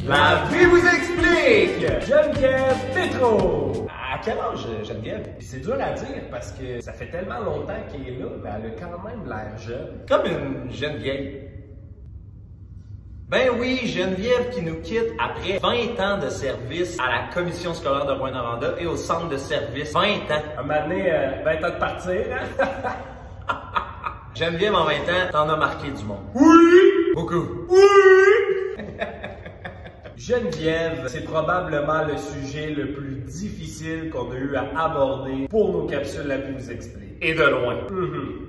La vie vous explique! Geneviève Tétrault! À quel âge, Geneviève? C'est dur à dire parce que ça fait tellement longtemps qu'elle est là, mais elle a quand même l'air jeune. Comme une jeune vieille. Ben oui, Geneviève qui nous quitte après 20 ans de service à la commission scolaire de Rouyn-Noranda et au centre de service. 20 ans. Un moment donné, 20 ans de partir, hein? Geneviève, en 20 ans, t'en as marqué du monde. Oui! Beaucoup. Oui! Geneviève, c'est probablement le sujet le plus difficile qu'on a eu à aborder pour nos capsules La vie vous explique. Et de loin.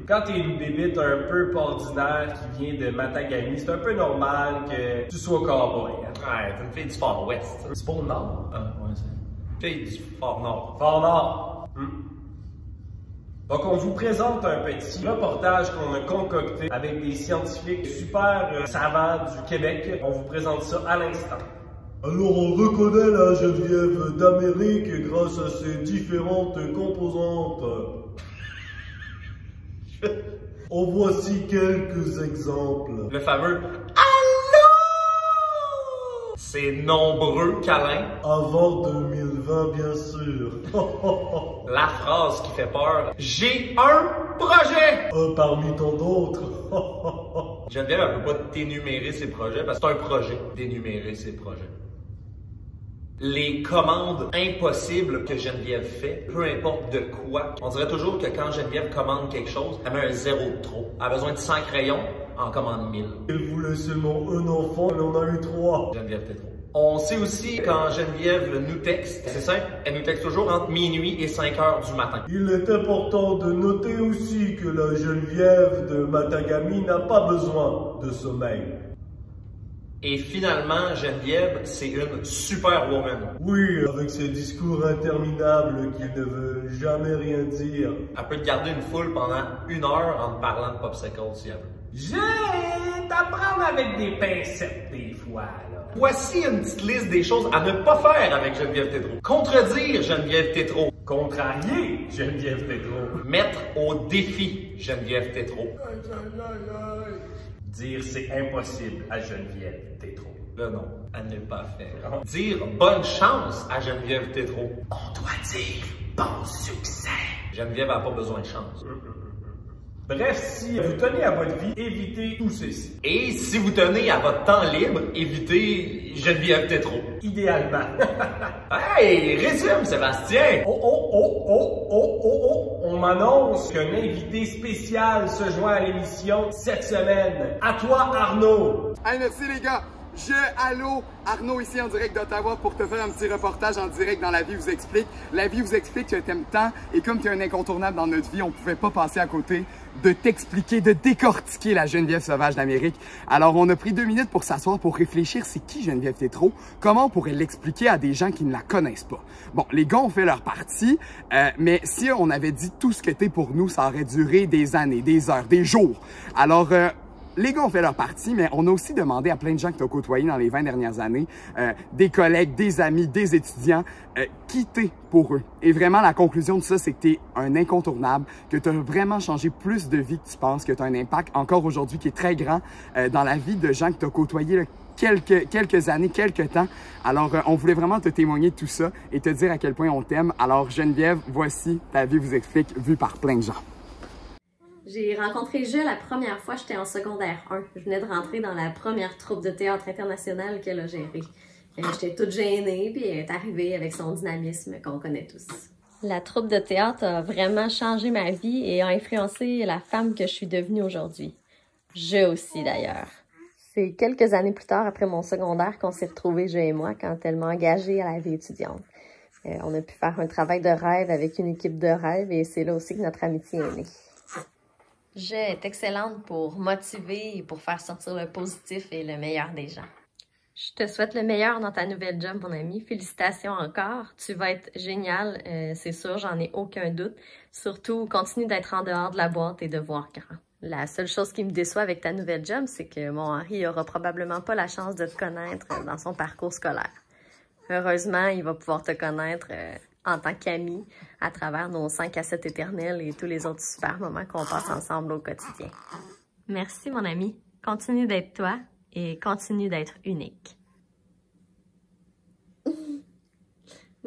Quand t'es une bébite un peu pas ordinaire qui vient de Matagami, c'est un peu normal que tu sois cowboy. Hein? Ouais, t'es une fille du Fort Ouest. C'est pas au nord? Ah, ouais, c'est une fille du Fort Nord. Fort Nord. Donc, on vous présente un petit reportage qu'on a concocté avec des scientifiques super savants du Québec. On vous présente ça à l'instant. Alors, on reconnaît la Geneviève d'Amérique grâce à ses différentes composantes. En voici quelques exemples. Le fameux Allô! Ces nombreux câlins. Avant 2020, bien sûr. La phrase qui fait peur. J'ai un projet! Un parmi tant d'autres. Geneviève, elle peut pas t'énumérer ses projets parce que c'est un projet d'énumérer ses projets. Les commandes impossibles que Geneviève fait, peu importe de quoi, on dirait toujours que quand Geneviève commande quelque chose, elle met un zéro de trop. Elle a besoin de 100 crayons, en commande 1000. Elle voulait seulement un enfant, elle en a eu 3. Geneviève Tétrault. On sait aussi quand Geneviève nous texte, c'est simple, elle nous texte toujours entre minuit et 5 heures du matin. Il est important de noter aussi que la Geneviève de Matagami n'a pas besoin de sommeil. Et finalement, Geneviève, c'est une superwoman. Oui, avec ses discours interminables qui ne veulent jamais rien dire. Elle peut te garder une foule pendant 1 heure en te parlant de popsicle si elle veut. J'ai t'apprendre avec des pincettes des fois, là. Voici une petite liste des choses à ne pas faire avec Geneviève Tétrault. Contredire Geneviève Tétrault. Contrarier Geneviève Tétrault. Mettre au défi Geneviève Tétrault. Dire c'est impossible à Geneviève Tétrault. Là non, à ne pas faire. Dire bonne chance à Geneviève Tétrault. On doit dire bon succès. Geneviève n'a pas besoin de chance. Bref, si vous tenez à votre vie, évitez tout ceci. Et si vous tenez à votre temps libre, évitez Geneviève Tétrault. Idéalement. Hey, résume Sébastien! On m'annonce qu'un invité spécial se joint à l'émission cette semaine. À toi, Arnaud! Hey, merci les gars! Allô, Arnaud ici en direct d'Ottawa pour te faire un petit reportage en direct dans La vie vous explique. La vie vous explique que t'aimes tant et comme tu es un incontournable dans notre vie, on pouvait pas passer à côté de t'expliquer, de décortiquer la Geneviève sauvage d'Amérique. Alors on a pris 2 minutes pour s'asseoir pour réfléchir c'est qui Geneviève Tétrault, comment on pourrait l'expliquer à des gens qui ne la connaissent pas. Bon, les gars ont fait leur partie, mais si on avait dit tout ce que t'es pour nous, ça aurait duré des années, des heures, des jours. Alors les gars ont fait leur partie, mais on a aussi demandé à plein de gens que tu as côtoyés dans les 20 dernières années, des collègues, des amis, des étudiants, qui t'es pour eux. Et vraiment, la conclusion de ça, c'est que tu es un incontournable, que tu as vraiment changé plus de vie que tu penses, que tu as un impact encore aujourd'hui qui est très grand dans la vie de gens que tu as côtoyés quelques années, quelques temps. Alors, on voulait vraiment te témoigner de tout ça et te dire à quel point on t'aime. Alors, Geneviève, voici Ta vie vous explique, vue par plein de gens. J'ai rencontré Jules la première fois, j'étais en secondaire 1. Je venais de rentrer dans la première troupe de théâtre international qu'elle a gérée. J'étais toute gênée, puis elle est arrivée avec son dynamisme qu'on connaît tous. La troupe de théâtre a vraiment changé ma vie et a influencé la femme que je suis devenue aujourd'hui. Je aussi d'ailleurs. C'est quelques années plus tard, après mon secondaire, qu'on s'est retrouvés, Jules et moi, quand elle m'a engagée à la vie étudiante. On a pu faire un travail de rêve avec une équipe de rêve et c'est là aussi que notre amitié est née. Je est excellente pour motiver et pour faire sortir le positif et le meilleur des gens. Je te souhaite le meilleur dans ta nouvelle job, mon ami. Félicitations encore. Tu vas être génial, c'est sûr, j'en ai aucun doute. Surtout, continue d'être en dehors de la boîte et de voir grand. La seule chose qui me déçoit avec ta nouvelle job, c'est que mon Henri n'aura probablement pas la chance de te connaître dans son parcours scolaire. Heureusement, il va pouvoir te connaître en tant qu'ami à travers nos 5 à 7 éternels et tous les autres super moments qu'on passe ensemble au quotidien. Merci mon ami, continue d'être toi et continue d'être unique.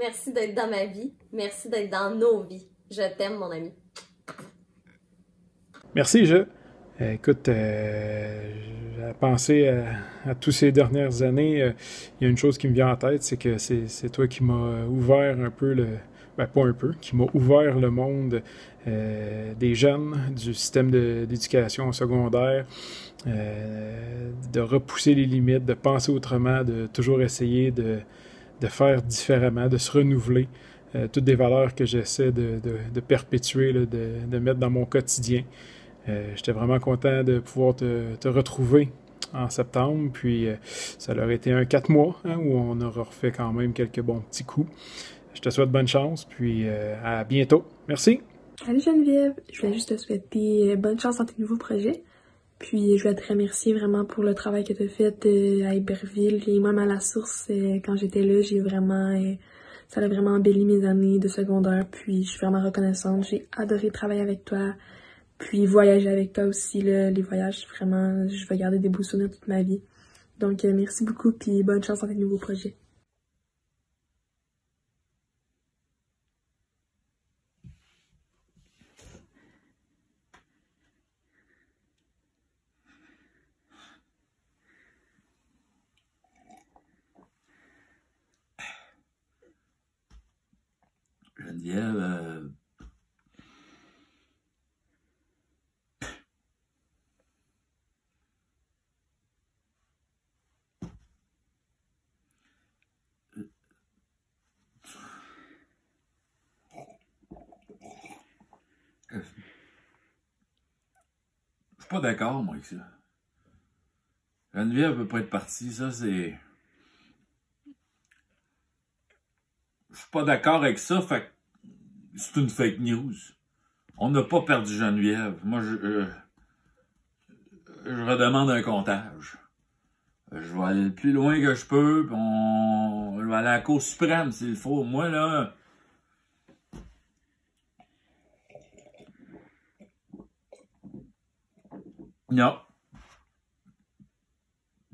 Merci d'être dans ma vie. Merci d'être dans nos vies. Je t'aime, mon ami. Merci, écoute, j'ai pensé à toutes ces dernières années. Il y a une chose qui me vient en tête, c'est que c'est toi qui m'as ouvert un peu pas un peu, qui m'a ouvert le monde des jeunes, du système d'éducation secondaire, de repousser les limites, de penser autrement, de toujours essayer de faire différemment, de se renouveler. Toutes des valeurs que j'essaie de perpétuer, là, de mettre dans mon quotidien. J'étais vraiment content de pouvoir te retrouver en septembre, puis ça leur a été un 4 mois où on aura refait quand même quelques bons petits coups. Je te souhaite bonne chance, puis à bientôt. Merci! Salut Geneviève! Je voulais juste te souhaiter bonne chance dans tes nouveaux projets. Puis je voulais te remercier vraiment pour le travail que tu as fait à Iberville et même à la source. Quand j'étais là, ça a vraiment embelli mes années de secondaire. Puis je suis vraiment reconnaissante. J'ai adoré travailler avec toi. Puis voyager avec toi aussi, là, les voyages, vraiment, je vais garder des beaux souvenirs toute ma vie. Donc merci beaucoup, puis bonne chance dans tes nouveaux projets. Geneviève, je suis pas d'accord, moi, avec ça. Geneviève peut pas être partie, ça, c'est... Je suis pas d'accord avec ça, fait que c'est une fake news. On n'a pas perdu Geneviève. Moi, je redemande un comptage. Je vais aller le plus loin que je peux, puis je vais aller à la Cour suprême s'il faut. Moi, là... Non.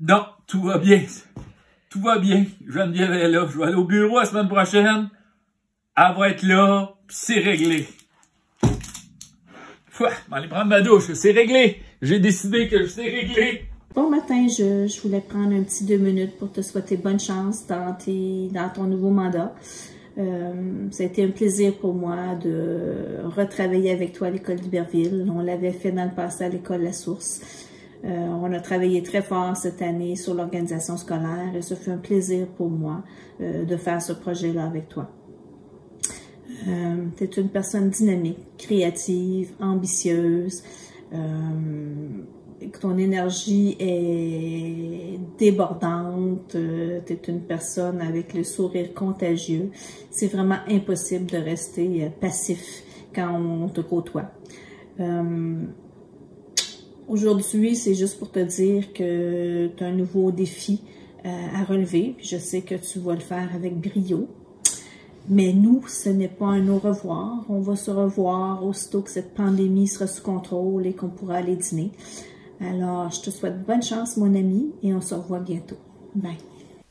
Non, tout va bien. Tout va bien. Geneviève est là. Je vais aller au bureau la semaine prochaine. Elle va être là, puis c'est réglé. Je vais aller prendre ma douche, c'est réglé. J'ai décidé que c'est réglé. Bon matin, je voulais prendre un petit 2 minutes pour te souhaiter bonne chance dans ton nouveau mandat. Ça a été un plaisir pour moi de retravailler avec toi à l'école d'Iberville. On l'avait fait dans le passé à l'école La Source. On a travaillé très fort cette année sur l'organisation scolaire et ça fait un plaisir pour moi de faire ce projet-là avec toi. Tu es une personne dynamique, créative, ambitieuse. Ton énergie est débordante. Tu es une personne avec le sourire contagieux. C'est vraiment impossible de rester passif quand on te côtoie. Aujourd'hui, c'est juste pour te dire que tu as un nouveau défi à relever. Puis je sais que tu vas le faire avec brio. Mais nous, ce n'est pas un au revoir. On va se revoir aussitôt que cette pandémie sera sous contrôle et qu'on pourra aller dîner. Alors, je te souhaite bonne chance, mon ami, et on se revoit bientôt. Bye!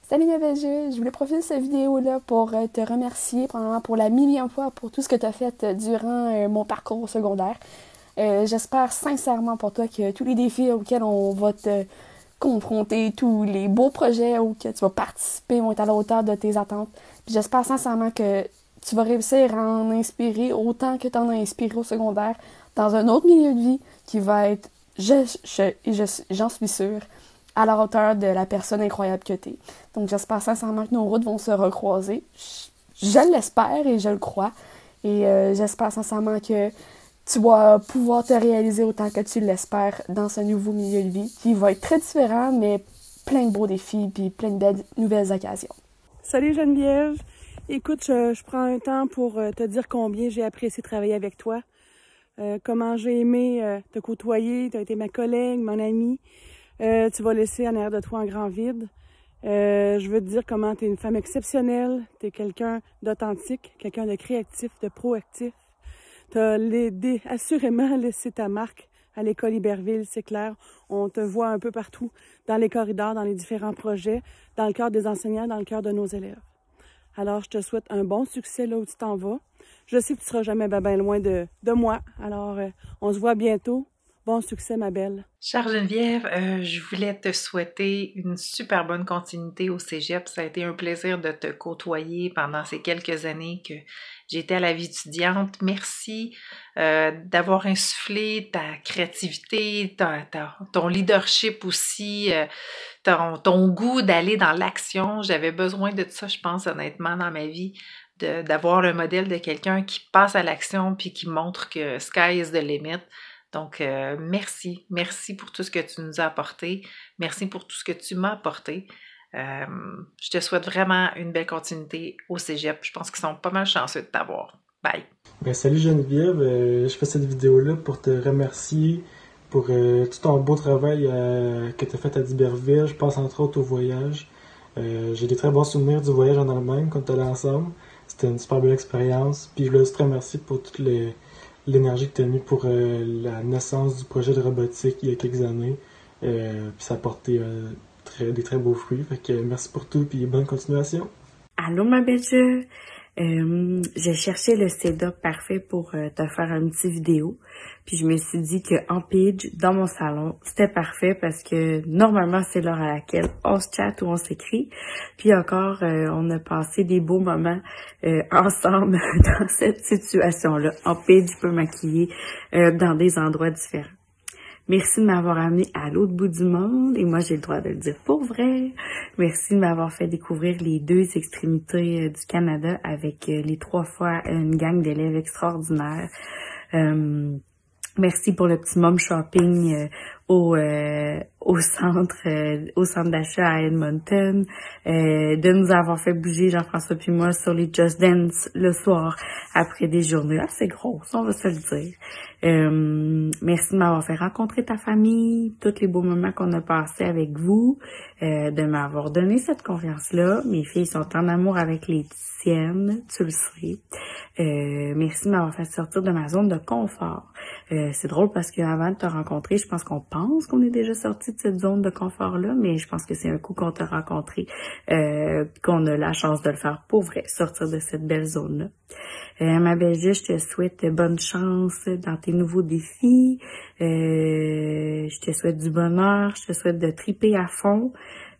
Salut Nevège, je voulais profiter de cette vidéo-là pour te remercier probablement pour la millième fois pour tout ce que tu as fait durant mon parcours au secondaire. J'espère sincèrement pour toi que tous les défis auxquels on va te confronter, tous les beaux projets auxquels tu vas participer vont être à la hauteur de tes attentes. Puis j'espère sincèrement que tu vas réussir à en inspirer autant que tu en as inspiré au secondaire dans un autre milieu de vie qui va être, j'en suis sûre, à la hauteur de la personne incroyable que tu es. Donc j'espère sincèrement que nos routes vont se recroiser. Je l'espère et je le crois. Et j'espère sincèrement que tu vas pouvoir te réaliser autant que tu l'espères dans ce nouveau milieu de vie qui va être très différent, mais plein de beaux défis puis plein de belles nouvelles occasions. Salut Geneviève. Écoute, je prends un temps pour te dire combien j'ai apprécié travailler avec toi. Comment j'ai aimé te côtoyer. Tu as été ma collègue, mon amie. Tu vas laisser en arrière de toi un grand vide. Je veux te dire comment tu es une femme exceptionnelle. Tu es quelqu'un d'authentique, quelqu'un de créatif, de proactif. Tu as assurément laissé ta marque à l'école Iberville, c'est clair. On te voit un peu partout, dans les corridors, dans les différents projets, dans le cœur des enseignants, dans le cœur de nos élèves. Alors, je te souhaite un bon succès là où tu t'en vas. Je sais que tu seras jamais bien loin de moi. Alors, on se voit bientôt. Bon succès, ma belle. Chère Geneviève, je voulais te souhaiter une super bonne continuité au cégep. Ça a été un plaisir de te côtoyer pendant ces quelques années que j'étais à la vie étudiante. Merci d'avoir insufflé ta créativité, ton leadership aussi, ton goût d'aller dans l'action. J'avais besoin de ça, je pense, honnêtement, dans ma vie. D'avoir le modèle de quelqu'un qui passe à l'action puis qui montre que sky is the limit. Donc, merci pour tout ce que tu nous as apporté. Merci pour tout ce que tu m'as apporté. Je te souhaite vraiment une belle continuité au cégep. Je pense qu'ils sont pas mal chanceux de t'avoir. Bye! Ben, salut Geneviève, je fais cette vidéo-là pour te remercier pour tout ton beau travail que tu as fait à d'Iberville. Je pense entre autres au voyage. J'ai des très bons souvenirs du voyage en Allemagne quand on était allés ensemble. C'était une super belle expérience. Puis je voulais aussi te remercier pour toute l'énergie que tu as mis pour la naissance du projet de robotique il y a quelques années. Puis ça a porté des très beaux fruits. Fait que merci pour tout et bonne continuation. Allô ma belle jeu. J'ai cherché le setup parfait pour te faire une petite vidéo. Puis je me suis dit que en page, dans mon salon, c'était parfait parce que normalement c'est l'heure à laquelle on se chatte ou on s'écrit. Puis encore, on a passé des beaux moments ensemble dans cette situation-là. En page, je peux maquiller dans des endroits différents. Merci de m'avoir amené à l'autre bout du monde, et moi j'ai le droit de le dire pour vrai. Merci de m'avoir fait découvrir les deux extrémités du Canada avec les 3 fois une gang d'élèves extraordinaires. Merci pour le petit mom shopping au centre d'achat à Edmonton, de nous avoir fait bouger Jean-François puis moi sur les Just Dance le soir après des journées assez grosses, on va se le dire. Merci de m'avoir fait rencontrer ta famille, tous les beaux moments qu'on a passés avec vous, de m'avoir donné cette confiance-là. Mes filles sont en amour avec les tiennes, tu le sais. Merci de m'avoir fait sortir de ma zone de confort. C'est drôle parce qu'avant de te rencontrer, je pense qu'on est déjà sorti de cette zone de confort-là, mais je pense que c'est un coup qu'on t'a rencontré, qu'on a la chance de le faire pour vrai, sortir de cette belle zone-là. Ma belle Gilles, je te souhaite bonne chance dans tes nouveaux défis. Je te souhaite du bonheur, je te souhaite de triper à fond.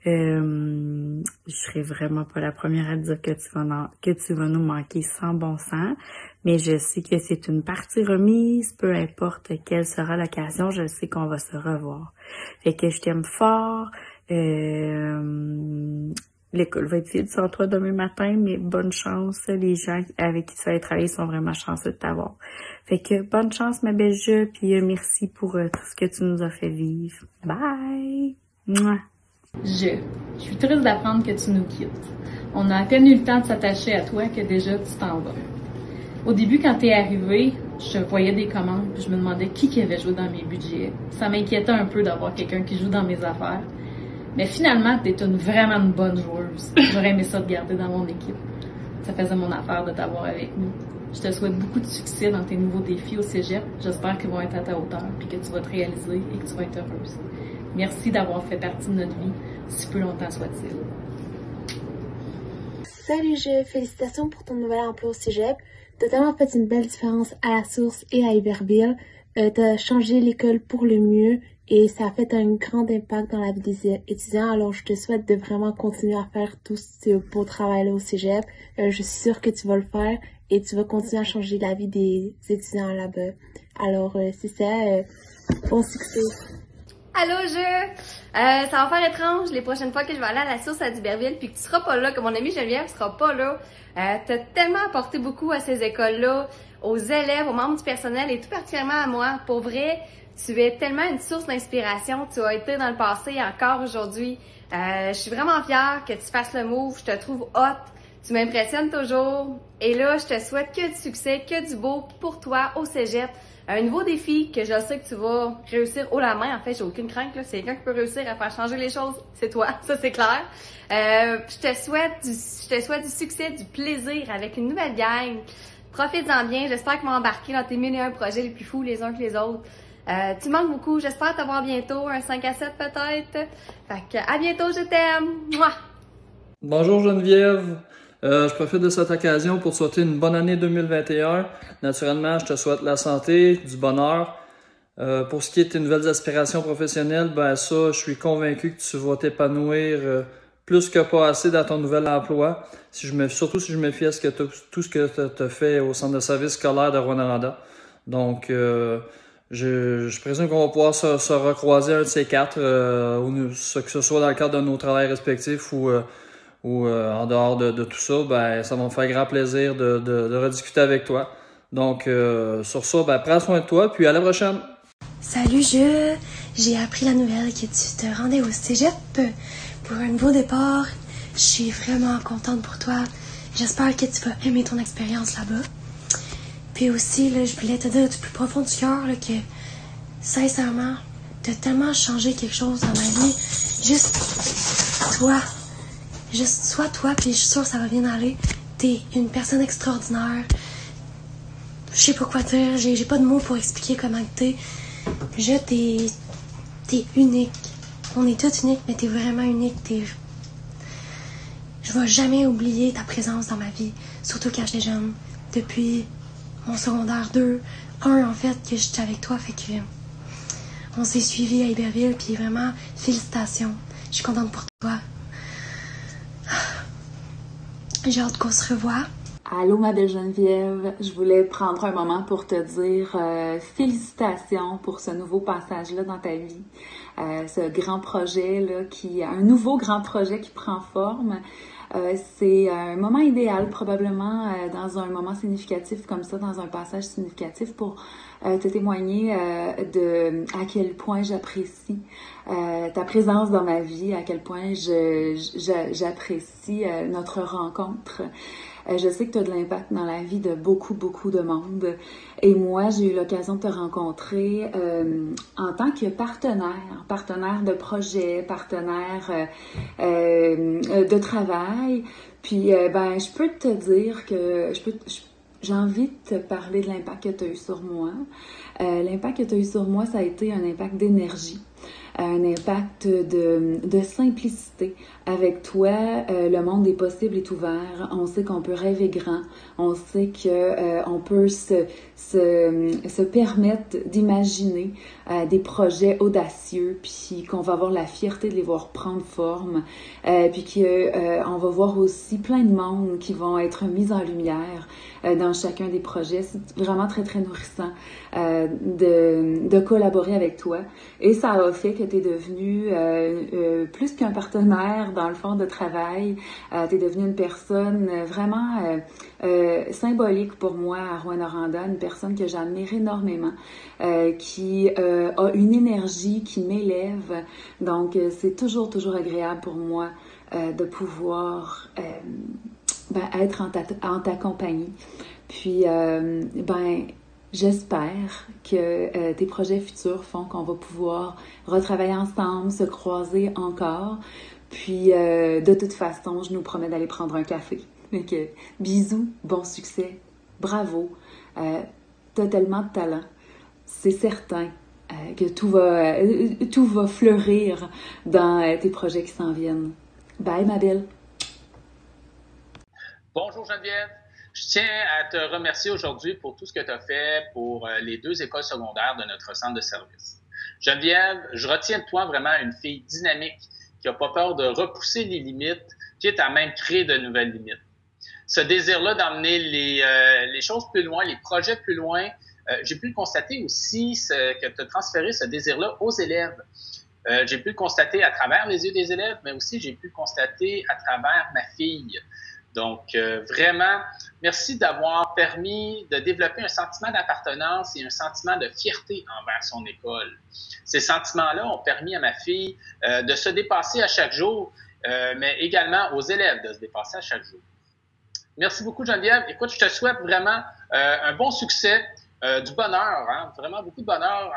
Je serai vraiment pas la première à dire que tu vas nous manquer sans bon sens, mais je sais que c'est une partie remise, peu importe quelle sera l'occasion, je sais qu'on va se revoir. Fait que je t'aime fort. L'école va être vide sans toi demain matin, mais bonne chance. Les gens avec qui tu vas aller travailler sont vraiment chanceux de t'avoir. Fait que bonne chance, ma belle jeu, puis merci pour tout ce que tu nous as fait vivre. Bye! Mouah. Je suis triste d'apprendre que tu nous quittes. On a à peine eu le temps de s'attacher à toi que déjà tu t'en vas. Au début, quand t'es arrivé, je voyais des commandes, puis je me demandais qui avait joué dans mes budgets. Ça m'inquiétait un peu d'avoir quelqu'un qui joue dans mes affaires. Mais finalement, t'es vraiment une bonne joueuse. J'aurais aimé ça te garder dans mon équipe. Ça faisait mon affaire de t'avoir avec nous. Je te souhaite beaucoup de succès dans tes nouveaux défis au cégep. J'espère qu'ils vont être à ta hauteur, puis que tu vas te réaliser et que tu vas être heureuse. Merci d'avoir fait partie de notre vie, si peu longtemps soit-il. Salut Jeu, félicitations pour ton nouvel emploi au cégep. T'as tellement fait une belle différence à la source et à Iberville. T'as changé l'école pour le mieux et ça a fait un grand impact dans la vie des étudiants. Alors je te souhaite de vraiment continuer à faire tout ce beau travail-là au cégep. Je suis sûre que tu vas le faire et tu vas continuer à changer la vie des étudiants là-bas. Alors c'est ça, bon succès. Allô, ça va faire étrange les prochaines fois que je vais aller à la source à d'Iberville puis que tu seras pas là, que mon amie Geneviève sera pas là. T'as tellement apporté beaucoup à ces écoles-là, aux élèves, aux membres du personnel et tout particulièrement à moi. Pour vrai, tu es tellement une source d'inspiration. Tu as été dans le passé et encore aujourd'hui. Je suis vraiment fière que tu fasses le move. Je te trouve hot. Tu m'impressionnes toujours. Et là, je te souhaite que du succès, que du beau pour toi au cégep. Un nouveau défi que je sais que tu vas réussir haut la main. En fait, j'ai aucune crainte, là. C'est quelqu'un qui peut réussir à faire changer les choses. C'est toi. Ça, c'est clair. Je te souhaite du succès, du plaisir avec une nouvelle gang. Profites-en bien. J'espère qu'ils vont embarquer dans tes 1001 projets les plus fous les uns que les autres. Tu manques beaucoup. J'espère t'avoir bientôt. Un 5 à 7 peut-être. Fait que, à bientôt. Je t'aime. Mouah! Bonjour Geneviève. Je profite de cette occasion pour te souhaiter une bonne année 2021. Naturellement, je te souhaite la santé, du bonheur. Pour ce qui est de tes nouvelles aspirations professionnelles, ben ça, je suis convaincu que tu vas t'épanouir plus que pas assez dans ton nouvel emploi. Surtout si je me fie à tout ce que tu as fait au centre de service scolaire de Rouyn-Noranda. Donc, je présume qu'on va pouvoir se recroiser un de ces quatre, que ce soit dans le cadre de nos travails respectifs ou en dehors de tout ça. Ben, ça va me faire grand plaisir de rediscuter avec toi. Donc, sur ça, ben, prends soin de toi, puis à la prochaine! Salut, j'ai appris la nouvelle que tu te rendais au cégep pour un nouveau départ. Je suis vraiment contente pour toi. J'espère que tu vas aimer ton expérience là-bas. Puis aussi, là, je voulais te dire du plus profond du cœur que, sincèrement, t'as tellement changé quelque chose dans ma vie. Juste sois toi, puis je suis sûre que ça va bien aller. T'es une personne extraordinaire. Je sais pas quoi dire, j'ai pas de mots pour expliquer comment t'es. T'es unique. On est tous uniques, mais t'es vraiment unique. Je vais jamais oublier ta présence dans ma vie, surtout quand j'étais jeune. Depuis mon secondaire 2, 1 en fait, que j'étais avec toi, fait que on s'est suivis à Iberville, puis vraiment, félicitations. Je suis contente pour toi. J'ai hâte qu'on se revoie. Allô, ma belle Geneviève. Je voulais prendre un moment pour te dire félicitations pour ce nouveau passage-là dans ta vie. Ce grand projet-là, un nouveau grand projet qui prend forme. C'est un moment idéal, probablement, dans un moment significatif comme ça, dans un passage significatif pour te témoigner à quel point j'apprécie ta présence dans ma vie, à quel point j'apprécie notre rencontre. Je sais que tu as de l'impact dans la vie de beaucoup de monde. Et moi, j'ai eu l'occasion de te rencontrer en tant que partenaire de projet, partenaire de travail. Puis, je peux te dire que j'ai envie de te parler de l'impact que tu as eu sur moi. L'impact que tu as eu sur moi, ça a été un impact d'énergie. Un impact de simplicité. Avec toi, le monde des possibles est ouvert. On sait qu'on peut rêver grand. On sait que on peut se permettre d'imaginer des projets audacieux, puis qu'on va avoir la fierté de les voir prendre forme, puis qu'on va voir aussi plein de monde qui vont être mis en lumière dans chacun des projets. C'est vraiment très nourrissant de collaborer avec toi. Et ça a fait que tu es devenu plus qu'un partenaire dans le fond de travail. Tu es devenue une personne vraiment symbolique pour moi à Rouyn-Noranda, une personne que j'admire énormément, qui a une énergie qui m'élève. Donc, c'est toujours agréable pour moi de pouvoir être en ta compagnie. Puis, j'espère que tes projets futurs font qu'on va pouvoir retravailler ensemble, se croiser encore. Puis, de toute façon, je nous promets d'aller prendre un café. Donc, bisous, bon succès, bravo, t'as tellement de talent. C'est certain que tout va fleurir dans tes projets qui s'en viennent. Bye, ma belle. Bonjour Geneviève. Je tiens à te remercier aujourd'hui pour tout ce que tu as fait pour les 2 écoles secondaires de notre centre de service. Geneviève, je retiens de toi vraiment une fille dynamique qui n'a pas peur de repousser les limites, quitte à même créer de nouvelles limites. Ce désir-là d'emmener les choses plus loin, les projets plus loin, j'ai pu le constater aussi que tu as transféré ce désir-là aux élèves. J'ai pu le constater à travers les yeux des élèves, mais aussi j'ai pu le constater à travers ma fille. Donc, vraiment, merci d'avoir permis de développer un sentiment d'appartenance et un sentiment de fierté envers son école. Ces sentiments-là ont permis à ma fille de se dépasser à chaque jour, mais également aux élèves de se dépasser à chaque jour. Merci beaucoup, Geneviève. Écoute, je te souhaite vraiment un bon succès, du bonheur, hein, vraiment beaucoup de bonheur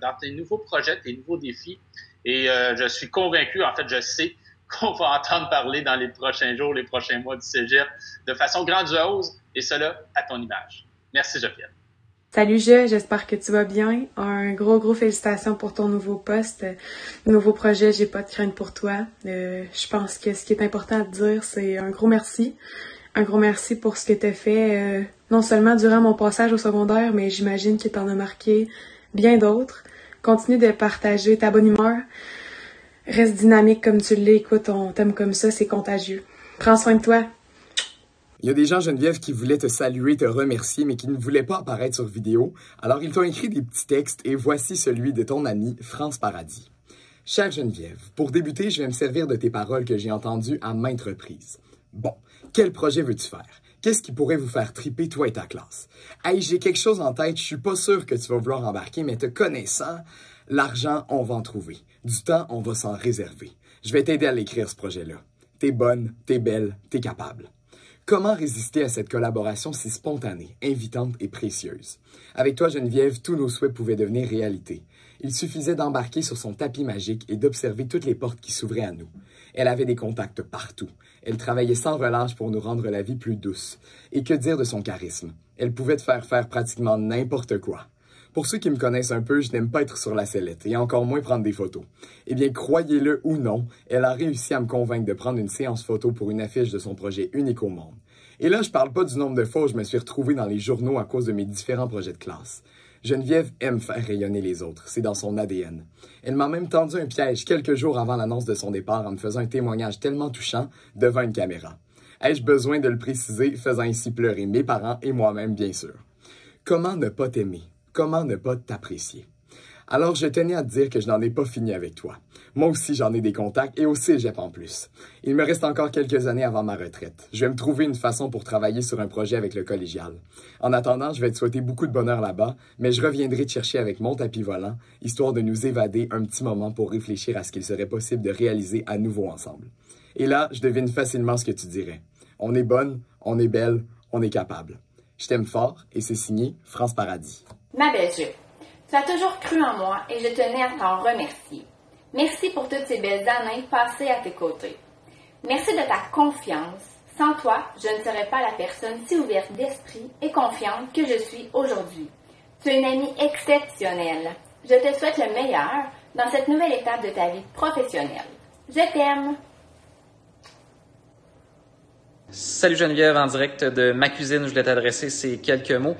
dans tes nouveaux projets, tes nouveaux défis. Et je suis convaincu, en fait, je sais qu'on va entendre parler dans les prochains jours, les prochains mois du cégep de façon grandiose, et cela à ton image. Merci, Geneviève. Salut, j'espère que tu vas bien. Un gros félicitations pour ton nouveau poste, nouveau projet. J'ai pas de crainte pour toi. Je pense que ce qui est important à te dire, c'est un gros merci. un gros merci pour ce que tu as fait, non seulement durant mon passage au secondaire, mais j'imagine que tu en as marqué bien d'autres. Continue de partager ta bonne humeur. Reste dynamique comme tu l'es. Écoute, on t'aime comme ça, c'est contagieux. Prends soin de toi. Il y a des gens, Geneviève, qui voulaient te saluer, te remercier, mais qui ne voulaient pas apparaître sur vidéo. Alors, ils t'ont écrit des petits textes et voici celui de ton amie France Paradis. Chère Geneviève, pour débuter, je vais me servir de tes paroles que j'ai entendues à maintes reprises. Bon, quel projet veux-tu faire? Qu'est-ce qui pourrait vous faire triper, toi et ta classe? Hey, j'ai quelque chose en tête, je suis pas sûr que tu vas vouloir embarquer, mais te connaissant, l'argent, on va en trouver. Du temps, on va s'en réserver. Je vais t'aider à l'écrire, ce projet-là. T'es bonne, t'es belle, t'es capable. Comment résister à cette collaboration si spontanée, invitante et précieuse? Avec toi, Geneviève, tous nos souhaits pouvaient devenir réalité. Il suffisait d'embarquer sur son tapis magique et d'observer toutes les portes qui s'ouvraient à nous. Elle avait des contacts partout. Elle travaillait sans relâche pour nous rendre la vie plus douce. Et que dire de son charisme? Elle pouvait te faire faire pratiquement n'importe quoi. Pour ceux qui me connaissent un peu, je n'aime pas être sur la sellette et encore moins prendre des photos. Eh bien, croyez-le ou non, elle a réussi à me convaincre de prendre une séance photo pour une affiche de son projet unique au monde. Et là, je parle pas du nombre de fois où je me suis retrouvé dans les journaux à cause de mes différents projets de classe. Geneviève aime faire rayonner les autres, c'est dans son ADN. Elle m'a même tendu un piège quelques jours avant l'annonce de son départ en me faisant un témoignage tellement touchant devant une caméra. Ai-je besoin de le préciser, faisant ainsi pleurer mes parents et moi-même, bien sûr. Comment ne pas t'aimer? Comment ne pas t'apprécier? Alors, je tenais à te dire que je n'en ai pas fini avec toi. Moi aussi, j'en ai des contacts et au cégep en plus. Il me reste encore quelques années avant ma retraite. Je vais me trouver une façon pour travailler sur un projet avec le collégial. En attendant, je vais te souhaiter beaucoup de bonheur là-bas, mais je reviendrai te chercher avec mon tapis volant, histoire de nous évader un petit moment pour réfléchir à ce qu'il serait possible de réaliser à nouveau ensemble. Et là, je devine facilement ce que tu dirais. On est bonne, on est belle, on est capable. Je t'aime fort et c'est signé France Paradis. Ma belle Jules, tu as toujours cru en moi et je tenais à t'en remercier. Merci pour toutes ces belles années passées à tes côtés. Merci de ta confiance. Sans toi, je ne serais pas la personne si ouverte d'esprit et confiante que je suis aujourd'hui. Tu es une amie exceptionnelle. Je te souhaite le meilleur dans cette nouvelle étape de ta vie professionnelle. Je t'aime. Salut Geneviève, en direct de ma cuisine, je voulais t'adresser ces quelques mots.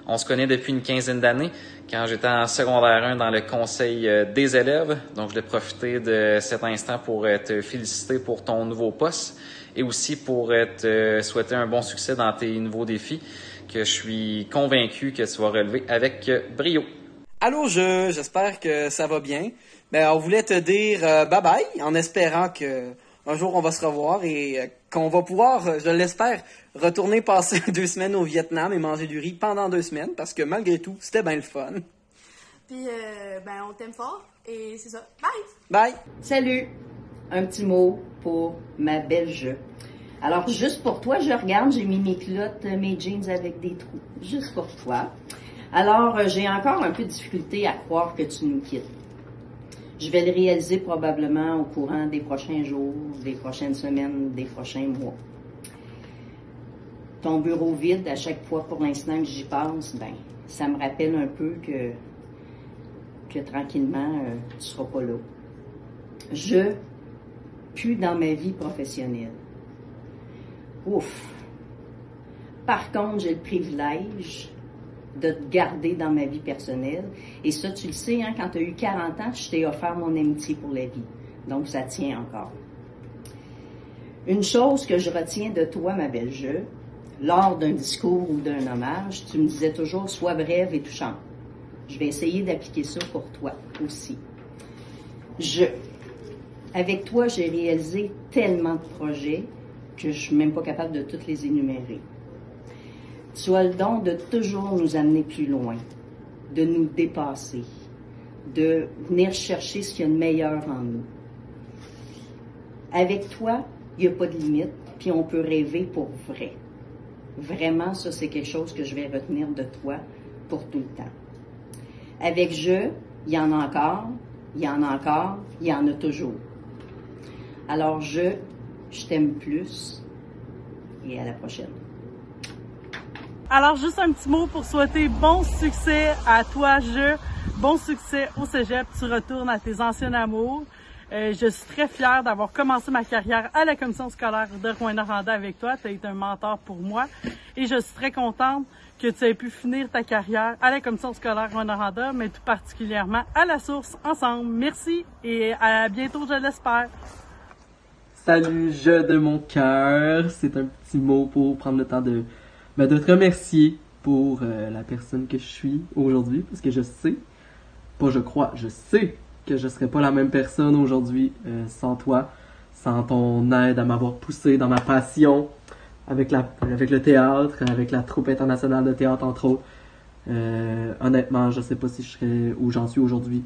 On se connaît depuis une quinzaine d'années, quand j'étais en secondaire 1 dans le conseil des élèves. Donc, je voulais profiter de cet instant pour te féliciter pour ton nouveau poste et aussi pour te souhaiter un bon succès dans tes nouveaux défis que je suis convaincu que tu vas relever avec brio. Allô, j'espère que ça va bien. On voulait te dire bye-bye en espérant que un jour on va se revoir et qu'on va pouvoir, je l'espère, retourner passer 2 semaines au Vietnam et manger du riz pendant 2 semaines parce que malgré tout, c'était bien le fun. Puis, on t'aime fort et c'est ça. Bye! Bye! Salut! Un petit mot pour ma belle jeu. Alors, juste pour toi, je regarde, j'ai mis mes culottes, mes jeans avec des trous. Juste pour toi. Alors, j'ai encore un peu de difficulté à croire que tu nous quittes. Je vais le réaliser probablement au courant des prochains jours, des prochaines semaines, des prochains mois. Ton bureau vide, à chaque fois pour l'instant que j'y pense, ça me rappelle un peu que tranquillement, tu seras pas là. Je pue dans ma vie professionnelle. Ouf! Par contre, j'ai le privilège de te garder dans ma vie personnelle. Et ça, tu le sais, hein, quand tu as eu 40 ans, je t'ai offert mon amitié pour la vie. Donc, ça tient encore. Une chose que je retiens de toi, ma belle jeu, lors d'un discours ou d'un hommage, tu me disais toujours « Sois brève et touchante ». Je vais essayer d'appliquer ça pour toi aussi. Avec toi, j'ai réalisé tellement de projets que je ne suis même pas capable de tous les énumérer. Tu as le don de toujours nous amener plus loin, de nous dépasser, de venir chercher ce qu'il y a de meilleur en nous. Avec toi, il n'y a pas de limite, puis on peut rêver pour vrai. Vraiment, ça, c'est quelque chose que je vais retenir de toi pour tout le temps. Avec il y en a encore, il y en a encore, il y en a toujours. Alors, je t'aime plus et à la prochaine. Alors, juste un petit mot pour souhaiter bon succès à toi, bon succès au cégep. Tu retournes à tes anciens amours. Je suis très fière d'avoir commencé ma carrière à la commission scolaire de Rouyn-Noranda avec toi. Tu as été un mentor pour moi et je suis très contente que tu aies pu finir ta carrière à la commission scolaire Rouyn-Noranda, mais tout particulièrement à la source ensemble. Merci et à bientôt, je l'espère. Salut, je de mon cœur. C'est un petit mot pour prendre le temps de te remercier pour la personne que je suis aujourd'hui, parce que je sais que je serais pas la même personne aujourd'hui sans toi, sans ton aide à m'avoir poussé dans ma passion avec le théâtre, avec la troupe internationale de théâtre entre autres. Honnêtement, je sais pas si je serais où j'en suis aujourd'hui.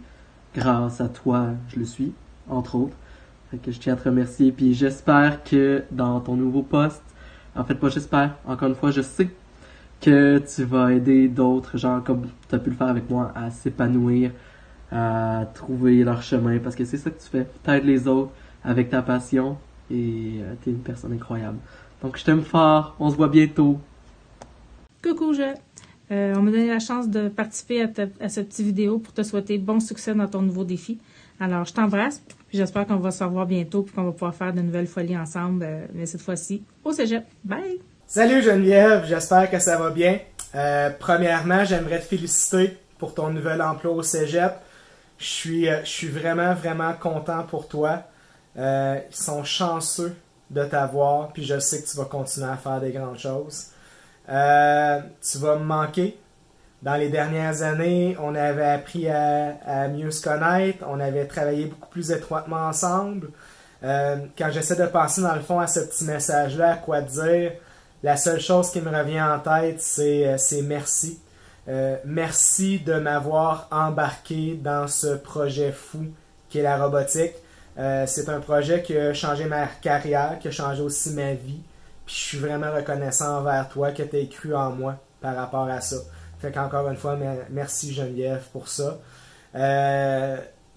Grâce à toi, je le suis, entre autres. Fait que je tiens à te remercier, puis j'espère que dans ton nouveau poste, en fait pas j'espère, encore une fois, je sais que tu vas aider d'autres gens comme tu as pu le faire avec moi à s'épanouir, à trouver leur chemin, parce que c'est ça que tu fais. T'aides les autres avec ta passion et t'es une personne incroyable. Donc je t'aime fort, on se voit bientôt. Coucou, on m'a donné la chance de participer à cette petite vidéo pour te souhaiter bon succès dans ton nouveau défi. Alors je t'embrasse, puis j'espère qu'on va se revoir bientôt puis qu'on va pouvoir faire de nouvelles folies ensemble, mais cette fois-ci au cégep. Bye! Salut Geneviève, j'espère que ça va bien. Premièrement, j'aimerais te féliciter pour ton nouvel emploi au cégep. Je suis vraiment, vraiment content pour toi. Ils sont chanceux de t'avoir, puis je sais que tu vas continuer à faire des grandes choses. Tu vas me manquer. Dans les dernières années, on avait appris à mieux se connaître, on avait travaillé beaucoup plus étroitement ensemble. Quand j'essaie de penser dans le fond à ce petit message-là, à quoi te dire, la seule chose qui me revient en tête, c'est merci. Merci de m'avoir embarqué dans ce projet fou qui est la robotique. C'est un projet qui a changé ma carrière, qui a changé aussi ma vie. Puis je suis vraiment reconnaissant envers toi que tu aies cru en moi par rapport à ça. Fait qu'encore une fois, merci Geneviève pour ça.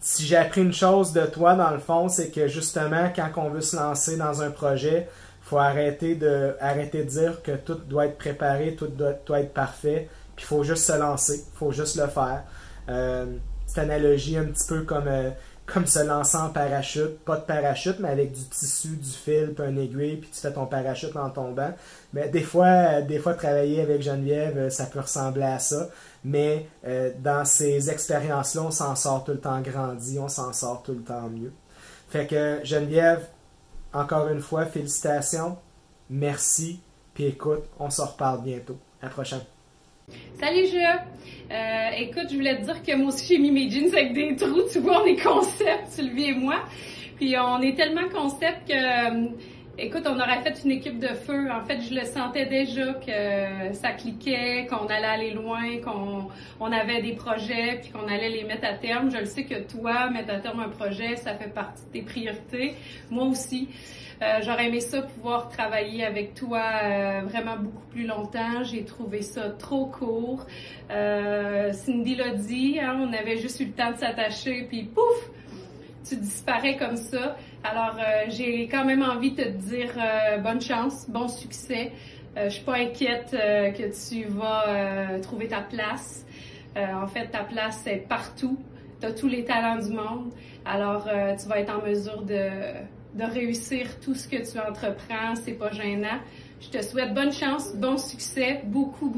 Si j'ai appris une chose de toi, dans le fond, c'est que justement, quand on veut se lancer dans un projet, il faut arrêter de dire que tout doit être préparé, tout doit être parfait. Puis il faut juste se lancer, il faut juste le faire. Cette analogie un petit peu comme se lancer en parachute, pas de parachute, mais avec du tissu, du fil, puis un aiguille, puis tu fais ton parachute en tombant. Mais des fois travailler avec Geneviève, ça peut ressembler à ça. Mais dans ces expériences-là, on s'en sort tout le temps grandi, on s'en sort tout le temps mieux. Fait que Geneviève, encore une fois, félicitations, merci, puis écoute, on se reparle bientôt. À la prochaine. Salut Julia! Écoute, je voulais te dire que moi aussi j'ai mis mes jeans avec des trous, tu vois, on est concept, Sylvie et moi. Puis on est tellement concept que, écoute, on aurait fait une équipe de feu. En fait, je le sentais déjà que ça cliquait, qu'on allait aller loin, qu'on avait des projets, puis qu'on allait les mettre à terme. Je le sais que toi, mettre à terme un projet, ça fait partie de tes priorités. Moi aussi. J'aurais aimé ça pouvoir travailler avec toi vraiment beaucoup plus longtemps. J'ai trouvé ça trop court. Cindy l'a dit, hein, on avait juste eu le temps de s'attacher, puis pouf, tu disparais comme ça. Alors, j'ai quand même envie de te dire bonne chance, bon succès. Je suis pas inquiète que tu vas trouver ta place. En fait, ta place est partout. Tu as tous les talents du monde. Alors, tu vas être en mesure de réussir tout ce que tu entreprends, c'est pas gênant. Je te souhaite bonne chance, bon succès, beaucoup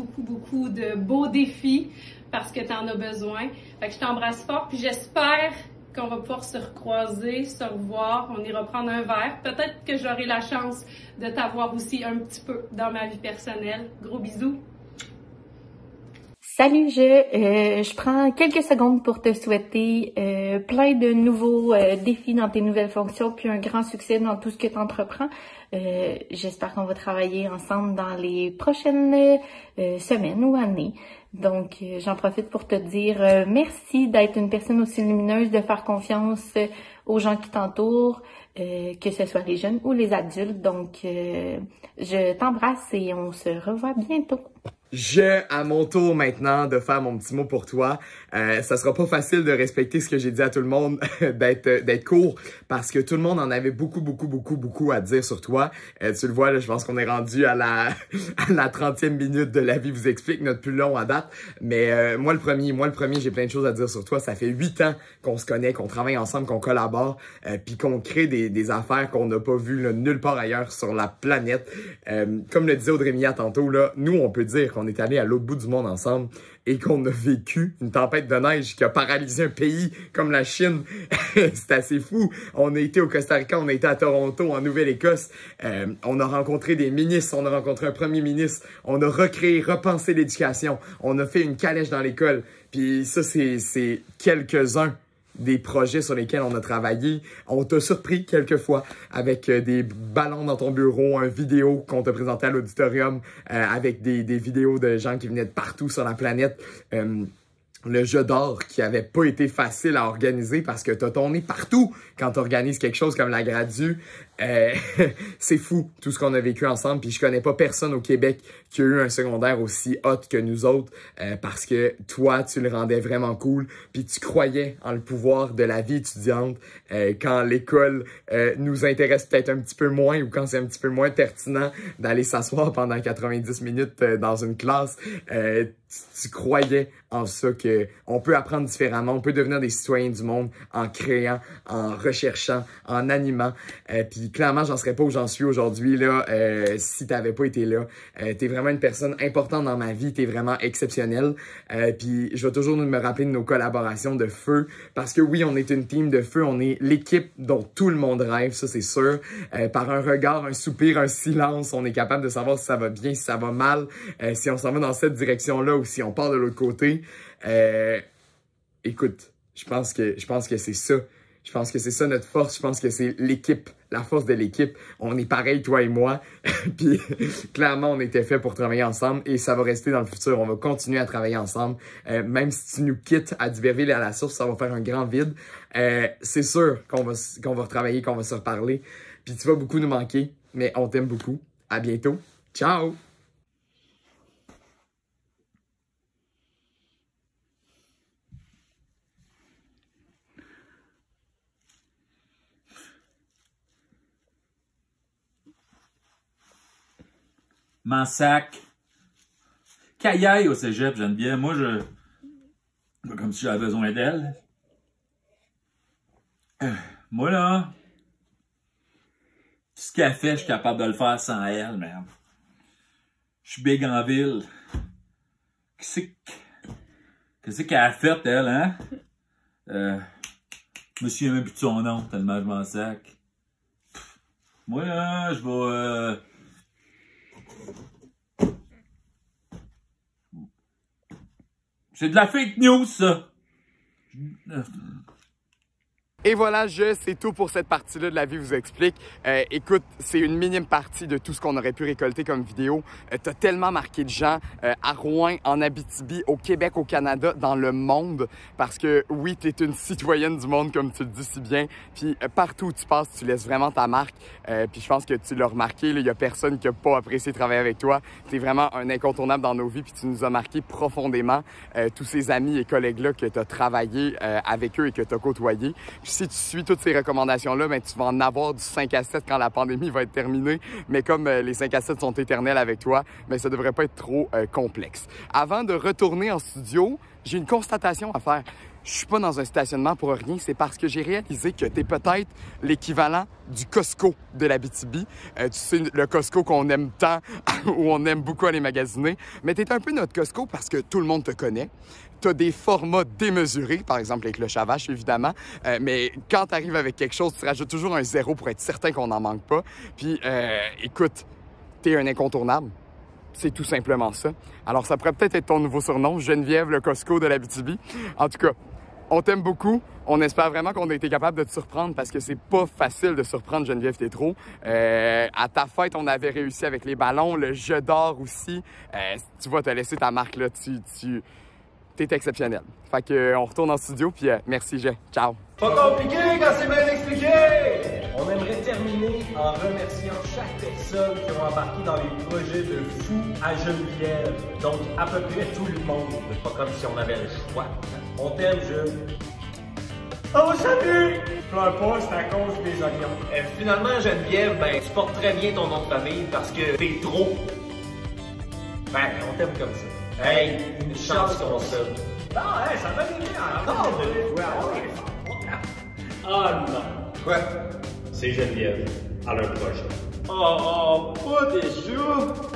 de beaux défis parce que tu en as besoin. Fait que je t'embrasse fort, puis j'espère qu'on va pouvoir se recroiser, se revoir, on ira prendre un verre. Peut-être que j'aurai la chance de t'avoir aussi un petit peu dans ma vie personnelle. Gros bisous! Salut, je prends quelques secondes pour te souhaiter plein de nouveaux défis dans tes nouvelles fonctions, puis un grand succès dans tout ce que tu entreprends. J'espère qu'on va travailler ensemble dans les prochaines semaines ou années. Donc, j'en profite pour te dire merci d'être une personne aussi lumineuse, de faire confiance aux gens qui t'entourent, que ce soit les jeunes ou les adultes. Donc, je t'embrasse et on se revoit bientôt. À mon tour maintenant de faire mon petit mot pour toi. Ça sera pas facile de respecter ce que j'ai dit à tout le monde, d'être court, parce que tout le monde en avait beaucoup à dire sur toi. Tu le vois, là, je pense qu'on est rendu à la 30e minute de La vie vous explique, notre plus long à date. Mais moi le premier, j'ai plein de choses à dire sur toi. Ça fait 8 ans qu'on se connaît, qu'on travaille ensemble, qu'on collabore, puis qu'on crée des affaires qu'on n'a pas vues là, nulle part ailleurs sur la planète. Comme le disait Audrey Mia tantôt, là, nous on peut dire qu'on est allé à l'autre bout du monde ensemble et qu'on a vécu une tempête de neige qui a paralysé un pays comme la Chine. C'est assez fou. On a été au Costa Rica, on a été à Toronto, en Nouvelle-Écosse. On a rencontré des ministres, on a rencontré un premier ministre. On a repensé l'éducation. On a fait une calèche dans l'école. Puis ça, c'est quelques-uns des projets sur lesquels on a travaillé. On t'a surpris quelquefois avec des ballons dans ton bureau, un vidéo qu'on t'a présenté à l'auditorium avec des vidéos de gens qui venaient de partout sur la planète. Le jeu d'or qui avait pas été facile à organiser parce que t'as ton nez partout quand t'organises quelque chose comme la Gradu. C'est fou tout ce qu'on a vécu ensemble, puis je connais pas personne au Québec qui a eu un secondaire aussi hot que nous autres parce que toi tu le rendais vraiment cool, puis tu croyais en le pouvoir de la vie étudiante quand l'école nous intéresse peut-être un petit peu moins ou quand c'est un petit peu moins pertinent d'aller s'asseoir pendant 90 minutes dans une classe. Tu croyais en ça, que on peut apprendre différemment, on peut devenir des citoyens du monde en créant, en recherchant, en animant. Puis clairement, j'en serais pas où j'en suis aujourd'hui là si t'avais pas été là. T'es vraiment une personne importante dans ma vie, t'es vraiment exceptionnel. Puis je vais toujours me rappeler de nos collaborations de feu, parce que oui, on est une team de feu, on est l'équipe dont tout le monde rêve, ça c'est sûr. Par un regard, un soupir, un silence, on est capable de savoir si ça va bien, si ça va mal, si on s'en va dans cette direction-là ou si on part de l'autre côté. Écoute, je pense que c'est ça. Je pense que c'est ça notre force. Je pense que c'est l'équipe, la force de l'équipe. On est pareil, toi et moi. Puis clairement, on était fait pour travailler ensemble et ça va rester dans le futur. On va continuer à travailler ensemble. Même si tu nous quittes à Duberville et à la source, ça va faire un grand vide. C'est sûr qu'on va retravailler, qu'on va se reparler. Puis tu vas beaucoup nous manquer, mais on t'aime beaucoup. À bientôt. Ciao! M'en sac. Qu'elle aille au cégep, Geneviève. Moi, comme si j'avais besoin d'elle. Moi, là, ce qu'elle fait, je suis capable de le faire sans elle, merde. Je suis big en ville. Qu'est-ce qu'elle a fait, elle, hein? Je me souviens même plus de son nom, tellement je m'en sac. Moi, là, je vais... C'est de la fake news, ça! Et voilà, c'est tout pour cette partie-là de La vie vous explique. Écoute, c'est une minime partie de tout ce qu'on aurait pu récolter comme vidéo. T'as tellement marqué de gens à Rouen, en Abitibi, au Québec, au Canada, dans le monde. Parce que oui, t'es une citoyenne du monde, comme tu le dis si bien. Puis partout où tu passes, tu laisses vraiment ta marque. Puis je pense que tu l'as remarqué, il y a personne qui a pas apprécié travailler avec toi. T'es vraiment un incontournable dans nos vies, puis tu nous as marqué profondément. Tous ces amis et collègues-là que t'as travaillé avec eux et que t'as côtoyé. Si tu suis toutes ces recommandations-là, ben, tu vas en avoir du 5 à 7 quand la pandémie va être terminée. Mais comme les 5 à 7 sont éternels avec toi, ben, ça devrait pas être trop complexe. Avant de retourner en studio, j'ai une constatation à faire. Je suis pas dans un stationnement pour rien, c'est parce que j'ai réalisé que t'es peut-être l'équivalent du Costco de l'Abitibi. Tu sais, le Costco qu'on aime tant, où on aime beaucoup aller magasiner. Mais t'es un peu notre Costco parce que tout le monde te connaît. T'as des formats démesurés, par exemple les cloches à vache, évidemment. Mais quand t'arrives avec quelque chose, tu rajoutes toujours un 0 pour être certain qu'on n'en manque pas. Puis, écoute, t'es un incontournable. C'est tout simplement ça. Alors, ça pourrait peut-être être ton nouveau surnom, Geneviève le Costco de l'Abitibi. En tout cas, on t'aime beaucoup. On espère vraiment qu'on a été capable de te surprendre parce que c'est pas facile de surprendre Geneviève Tétrault. À ta fête, on avait réussi avec les ballons, le jeu d'or aussi. Tu vois, t'as laissé ta marque là. T'es exceptionnel. Fait que on retourne en studio, puis merci, Jean. Ciao. Pas compliqué quand c'est bien expliqué! On aimerait terminer en remerciant chaque personne personnes qui ont embarqué dans les projets de fou à Geneviève. Donc, à peu près tout le monde. Pas comme si on avait le choix. On t'aime, Jules. Oh, salut! Pleure pas, c'est à cause des oignons. Finalement, Geneviève, ben, tu portes très bien ton nom de famille parce que t'es trop. Ben, on t'aime comme ça. Hey, une chance qu'on sonne. Ah, hey, ça va bien encore de fois. Ah non. Quoi? C'est Geneviève. À leur prochain. Oh, pas déjà!